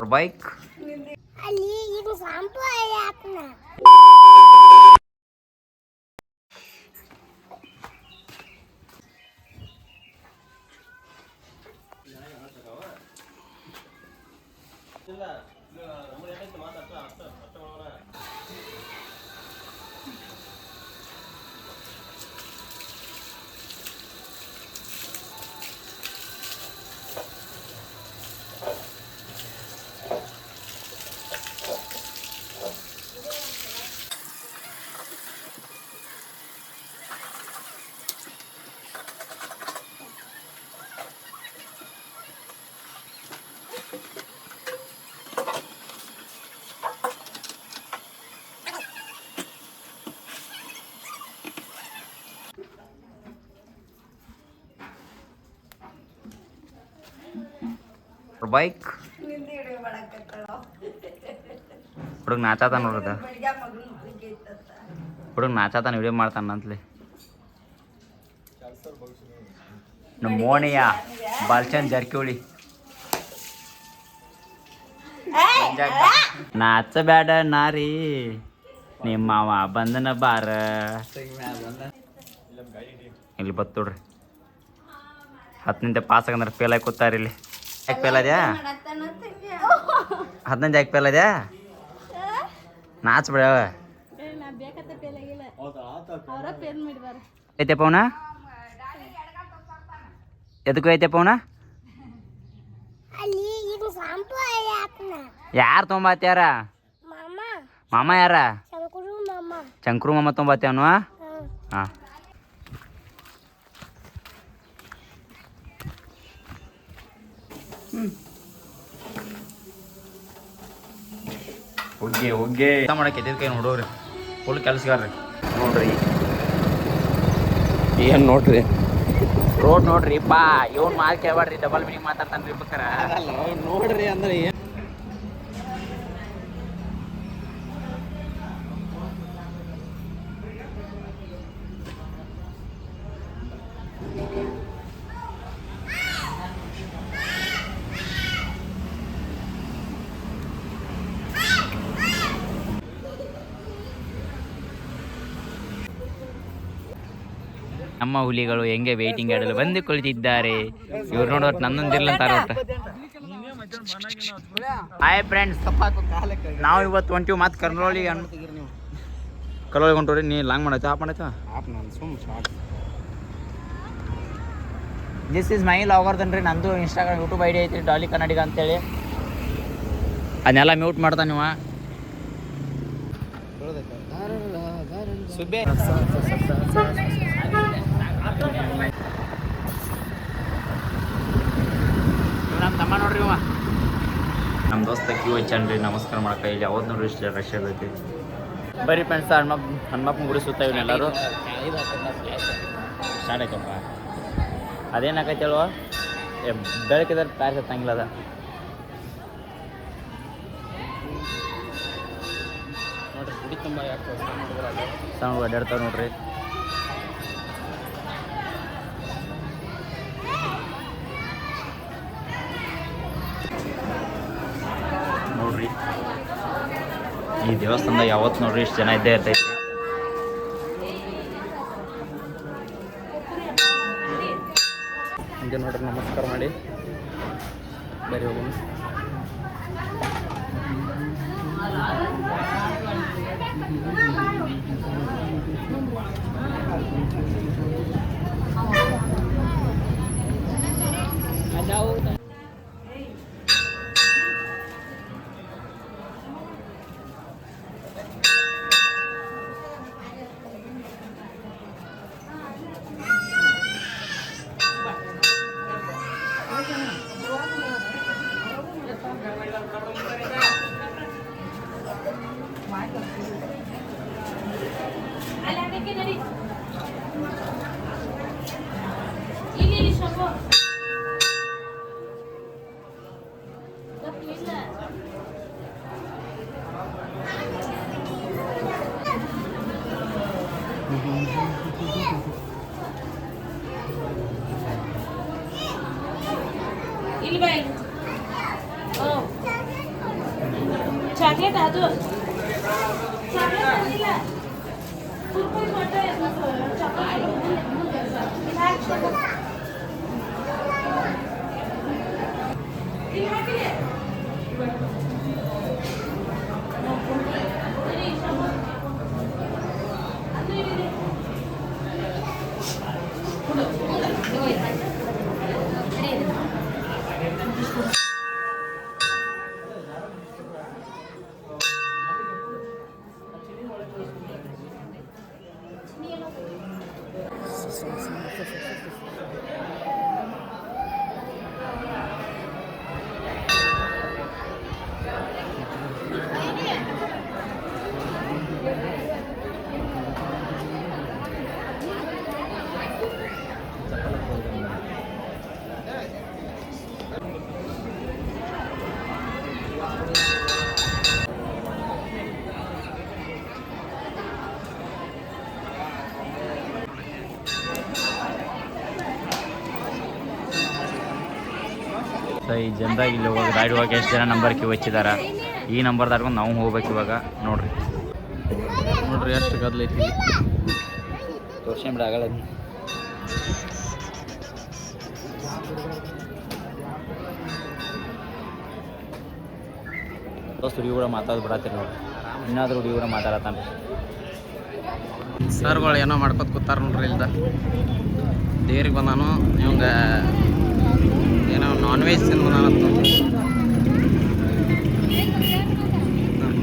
bike. Ali ini sampai ayatnya. Bike. ಹುಡುಗ ನಾಚಾತಾನ ನೋಡ್ರದ ಹುಡುಗ ನಾಚಾತಾನ video ಮಾಡ್ತಾನ ಅಂತಲೇ ನಮ್ಮ ಮೋಣಿಯ ಬಾಲ್ಚಂದ್ ಜಾರಕಿಹೊಳಿ ನಾಚಬೇಡ ನಾರಿ ನಿಮ್ಮ ಮಾವ ಬಂದನ ಬಾರ ಇಲ್ಲಿ ಬತ್ತೋಡ್ರಿ 10 ನಿಂತೆ ಪಾಸ್ ಆಗಂದ್ರೆ ಫೇಲ್ ಆಗಿ ಕೂತಾರ ಇಲ್ಲಿ ಯಾಕೆ ಫೇಲ್ ಅದ್ಯಾ 15 ಯಾಕೆ ಫೇಲ್ ಅದ್ಯಾ ನಾಚ್ಬೇಡ ಐತೆ ಪವನ ಎದಕ್ಕೂ ಐತೆ ಪವನ ಯಾರು ತೊಂಬತ್ಯಾರ ಮಾಮ ಯಾರ ಚಂಕ್ರು ಮಾಮ ತೊಂಬತ್ತೇವನು ಹಾಂ ಹೋಗಿ ಹೋಗಿ ಮಾಡಕ್ಕೆ ಎದ್ದ ಕೈ ನೋಡೋರಿ ಫುಲ್ ಕೆಲ್ಸಗಾರ್ರಿ ನೋಡ್ರಿ ಏನು ನೋಡ್ರಿ ರೋಡ್ ನೋಡ್ರಿ ಪಾ ಇವನ್ ಮಾತು ಕೇಳ್ಬೇಡ್ರಿ ಡಬಲ್ ಮೀನಿಂಗ್ ಮಾತಾಡ್ತಾನ್ರಿ ಬೇಕಾರ ನೋಡ್ರಿ ಅಂದ್ರೆ ಏನು ನಮ್ಮ ಹುಲಿಗಳು ಹೆಂಗೆ ವೇಟಿಂಗ್ ಆಡಲು ಬಂದು ಕುಳಿತಿದ್ದಾರೆ ಇವ್ರು ನೋಡೋಟ್ ನನ್ನೊಂದಿರ್ಲ ಅಂತಾರ ಹಾಯ್ ಫ್ರೆಂಡ್ಸ್ ನಾವು ಇವತ್ತು ಹೊಂಟಿವಿ ಮತ್ತೆ ಕರ್ನೂಲಿ ಹೊಂಟವ್ರಿ ನೀ ಲಾಂಗ್ ಮಾಡಾಯ್ತು ಆಪ್ ಮಾಡಾಯ್ತಾ ದಿಸ್ ಇಸ್ ಮೈ ಲಾಗರ್ದನ್ರಿ ನಂದು ಇನ್ಸ್ಟಾಗ್ರಾಮ್ ಯೂಟ್ಯೂಬ್ ಐಡಿ ಐತ್ರಿ ಡಾಲಿ ಕನ್ನಡಿಗ ಅಂತೇಳಿ ಅದನ್ನೆಲ್ಲ ಮ್ಯೂಟ್ ಮಾಡ್ತಾನೆ ನೀವು ಸುಬ್ಬೆ ನಮ್ಮ ತಮ್ಮ ನೋಡ್ರಿ ಇವ ನಮ್ಮ ದೋಸ್ತ ಕ್ಯೂ ಹಚ್ಚನ್ರಿ ನಮಸ್ಕಾರ ಮಾಡಕ್ಕೆ ಇಲ್ಲಿ ಯಾವತ್ತು ನೋಡ್ರಿ ಇಷ್ಟ ರಶ್ ಇರ್ತೈತಿ ಬರೀ ಫ್ರೆಂಡ್ಸ್ ಹನುಮಪ್ಪನ ಗುಡಿ ಸುತ್ತ ಇವನ್ನೆಲ್ಲರೂ ಸ್ಟಾರ್ಟ್ ಆಯ್ತಪ್ಪ ಅದೇನಾಕೈತಿ ಹೇಳುವ ಬೆಳಕಿದ್ರೆ ತಾರಿಸ ತಂಗಿಲ್ಲ ಅದ ನೋಡ್ರಿ ಗುಡಿ ತುಂಬ ಸಣ್ಣ ಅಡ್ಡಾಡ್ತಾವ ನೋಡ್ರಿ ನೋಡ್ರಿ ಈ ದೇವಸ್ಥಾನದಾಗ ಯಾವತ್ತು ನೋಡ್ರಿ ಇಷ್ಟು ಜನ ಇದ್ದೇ ಇರ್ತೈತಿ ಹಂಗೆ ನೋಡ್ರಿ ನಮಸ್ಕಾರ ಮಾಡಿ ಬರೀ ಹೋಗೋಣ ಚಾಕ್ಲೇಟ್ ಅದು ಚಾಕ್ಲೇಟ್ ಅಂದಿಲ್ಲ ಕುರ್ಕುರಿ ಫೋಟೋ ಸೊ ಈ ಜನರಾಗಿ ಇಲ್ಲಿ ಹೋಗಿ ರೈಡ್ ಹೋಗಿ ಎಷ್ಟು ಜನ ನಂಬರ್ ಕ್ಯೂ ಹಚ್ಚಿದಾರ ಈ ನಂಬರ್ ದಾಟ್ಕೊಂಡು ನಾವು ಹೋಗ್ಬೇಕು ಇವಾಗ ನೋಡ್ರಿ ಎಷ್ಟು ಗದ್ಲೈತಿ ತೋರ್ಸ್ಕೊಂಬಿಡ ಆಗಲ್ಲ ದೋಸ್ತ ಹುಡುಗಿ ಕೂಡ ಮಾತಾಡ್ಬಿಡತ್ತೀರಿ ನೋಡ್ರಿ ಇನ್ನಾದ್ರೂ ಹುಡುಗಿ ಕೂಡ ಮಾತಾಡತ್ತಾನ ಸರ್ಗಳು ಏನೋ ಮಾಡ್ಕೊತ ಕೂತಾರ ನೋಡ್ರಿ ಇಲ್ದ ದೇವ್ರಿಗೆ ಬಂದಾನು ಇವಂಗ ಏನೋ ನಾನ್ ವೆಜ್ ತಿಂದು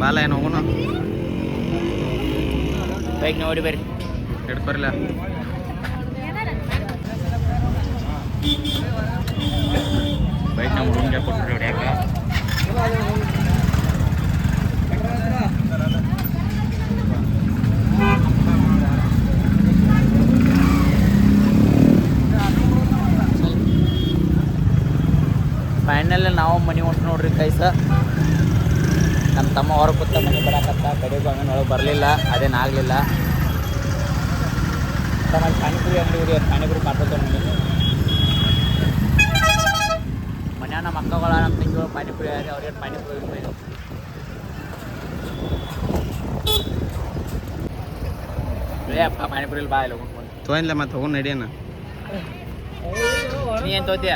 ಬಾಲ ಏನು ಹೋಗೋಣ ಬೈಕ್ ನೋಡಿ ಬರ್ರಿ ಹಿಡ್ಕೊರಿಲ್ಲ ಬೈಕ್ ನಮ್ಮ ರೂಮ್ಗೆ ಕೊಟ್ಟರು ಹೊಡ್ಯಾಕ ಫೈನಲ್ ನಾವು ಮನೆ ಹೊಂಟು ನೋಡ್ರಿ ಕೈಸ ನಮ್ಮ ತಮ್ಮ ಹೊರಗೆ ಕೂತ ಮನೆ ಬರಾಕತ್ತ ಕಡೆಗೂ ಹಂಗೆ ಒಳಗೆ ಬರಲಿಲ್ಲ ಅದೇನಾಗಲಿಲ್ಲ ತಮ್ಮ ಪಾನಿಪುರಿ ಅಂಗಡಿ ಹುಡುಗಿ ಪಾನಿಪುರಿ ಕಾಟೋತ ಮನೆಗೆ ಮನ್ಯಾಗ ನಮ್ಮ ಅಕ್ಕಗಳ ನಮ್ಮ ತಂಗಿಗಳು ಪಾನಿಪುರಿ ಆಗಿ ಅವ್ರಿಗೆ ಪಾನಿಪುರಿ ಬೇಕು ಅಪ್ಪ ಪಾನಿಪುರಿ ಬಾ ಇಲ್ಲ ತೊಗೊಂಡ್ಲ ಮತ್ತೆ ಹೋಗೋಣ ನಡಿಯೋಣ ನೀ ಏನು ತೋತಿಯ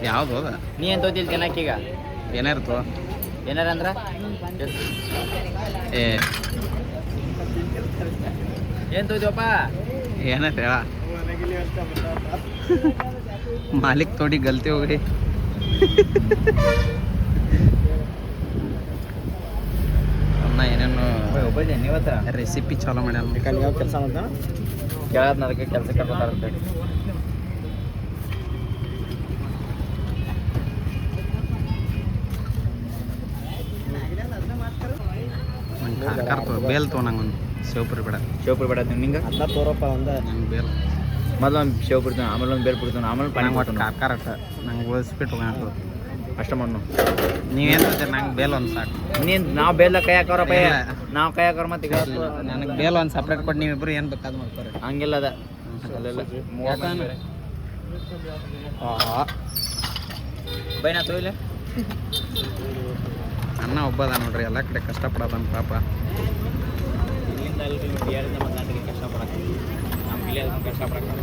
ಯಾವ್ದು ಹೋದ ನೀ ಏನು ತೋತಿಲ್ ತಿನ್ನಕ್ಕೀಗ ಏನಾರು ಏನಾರಂದ್ರ ಏ ಏನು ತೋತಿವಪ್ಪ ಏನಾರ ಹೇಳ ಮಾಲಿಕ್ ತೋಡಿ ಗಲ್ತಿ ಹೋಗ್ರಿ ಅನ್ನ ಏನೇನು ನೀವತ್ತ ರೆಸಿಪಿ ಚಾಲೂ ಮಾಡ್ಯಾನ ಯಾವ ಕೆಲಸ ಮಾಡ್ತಾನ ಕೇಳೋದ್ನ ಅದಕ್ಕೆ ಕೆಲಸ ಕರ್ಕೊತಾರಂತೆ ಬೇಲ್ ತೋ ನಂಗೆ ಒಂದು ಶಿವಪುರಿ ಬೇಡ ಶಿವಪುರಿ ಬೇಡ ನಿಂಗೆ ಅದ ತೋರಪ್ಪ ಒಂದು ನಂಗೆ ಬೇಲ್ ಮೊದಲು ಒಂದು ಶಿವ ಬಿಡ್ತಾನೆ ಆಮೇಲೆ ಒಂದು ಬೇರೆ ಬಿಡ್ತಾನೆ ಆಮೇಲೆ ಪಾನಿ ನಂಗೆ ಒಟ್ಟು ಕಾರ್ಕಾರ ನಂಗೆ ಉಳಿಸ್ಬಿಟ್ಟು ಹೋಗೋಣ ಅಷ್ಟ ಮಣ್ಣು ನೀವೇನು ತೋತೀರಿ ನಂಗೆ ಬೇಲ್ ಒಂದು ಸಾಕು ನೀನು ನಾವು ಬೇಲ್ದಾಗ ಕೈ ಹಾಕೋರಪ್ಪ ಇಲ್ಲ. ನಾವು ಕೈ ಹಾಕೋರ ಮತ್ತೆ ಈಗ ನನಗೆ ಬೇಲ್ ಒಂದು ಸಪ್ರೇಟ್ ಕೊಟ್ಟು ನೀವಿಬ್ರು ಏನು ಬೇಕಾದ್ ಮಾಡ್ತಾರೆ ಹಂಗಿಲ್ಲ ಅದ ಅಲ್ಲೆಲ್ಲ ಬೈನಾ ತೊಯ್ಲೆ ಅನ್ನ ಒಬ್ಬದ ನೋಡ್ರಿ ಎಲ್ಲ ಕಡೆ ಕಷ್ಟಪಡೋದನ್ ಪಾಪ ಇಲ್ಲಿಂದ ಅಲ್ರಿ ಬಿಹಾರಿಂದ ಬಂದಾಡ್ರಿ ಕಷ್ಟಪಡಕ್ಕೆ ನಮ್ಮ ಇಲ್ಲಿ ಅದಕ್ಕೆ ಕಷ್ಟಪಡಕ್ಕೆ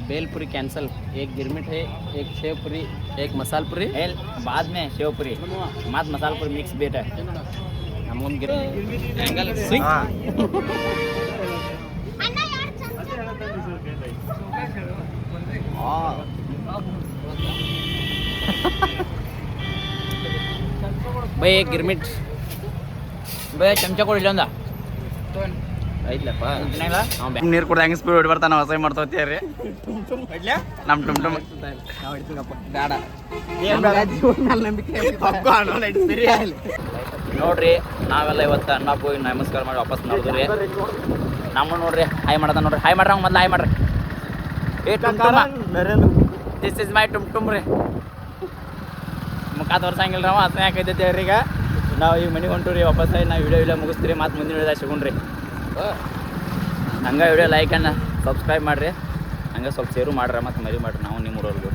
बेलपुरी कैंसल एक गिरमिट है एक सेव पूरी एक मसाल पूरी बाद में शेव पूरी मत मसाला पूरी मिक्स बेट है नमून एंगल ಅಣ್ಣ ಯಾರು ಚಂದ भाई एक गिरमिट ಬೇ ಚಮಚ ಕೊಡಿಲ್ಲ ಅಂದ ಐತ್ಲಪ್ಪ ನೀರು ಕುಡ್ದು ಹೆಂಗೆ ಸ್ಪೀಡ್ ಹೊಡಿ ಬರ್ತಾನೆ ಹೊಸ ಮಾಡ್ತೋತೀರಿ ನಮ್ಮ ಟುಮ್ ಟುಮ್ ಬೇಡ ನಂಬಿಕೆ ನೋಡ್ರಿ ನಾವೆಲ್ಲ ಇವತ್ತು ಅನ್ನಕ್ಕೆ ಹೋಗಿ ನಮಸ್ಕಾರ ಮಾಡಿ ವಾಪಸ್ ನಡೆದು ರೀ ನಮ್ಮ ನೋಡ್ರಿ ಹಾಯ್ ಮಾಡದ ನೋಡ್ರಿ ಹಾಯ್ ಮಾಡ್ರಿ ಮೊದಲು ಹಾಯ್ ಮಾಡ್ರಿ ಏ ಟುಮ್ ನರೇಂದ್ರ ದಿಸ್ ಇಸ್ ಮೈ ಟುಮ್ ರೀ ಮುಖ ತೋರ್ಸಂಗಿಲ್ಲ ನಾವು ಹಸನೆ ಹಾಕೈತೈತೆ ಅವ್ರೀಗ ನಾವು ಈಗ ಮನೆಗೆ ಹೊಂಟು ರೀ ವಾಪಸ್ ನಾವು ವಿಡಿಯೋ ಮುಗಿಸ್ತೀರಿ ಮತ್ತು ಮುಂದಿನ ವಿಡಿಯೋದಾಗ ಸಿಗೋಣ್ರಿ ಹಂಗೆ ವಿಡಿಯೋ ಲೈಕ್ ಆ್ಯಂಡ್ ಸಬ್ಸ್ಕ್ರೈಬ್ ಮಾಡಿರಿ ಹಂಗೆ ಸ್ವಲ್ಪ ಶೇರು ಮಾಡ್ರಿ ಮತ್ತು ಮರಿ ಮಾಡಿರಿ ನಾವು ನಿಮ್ಮ ಊರವ್ರಿಗೆ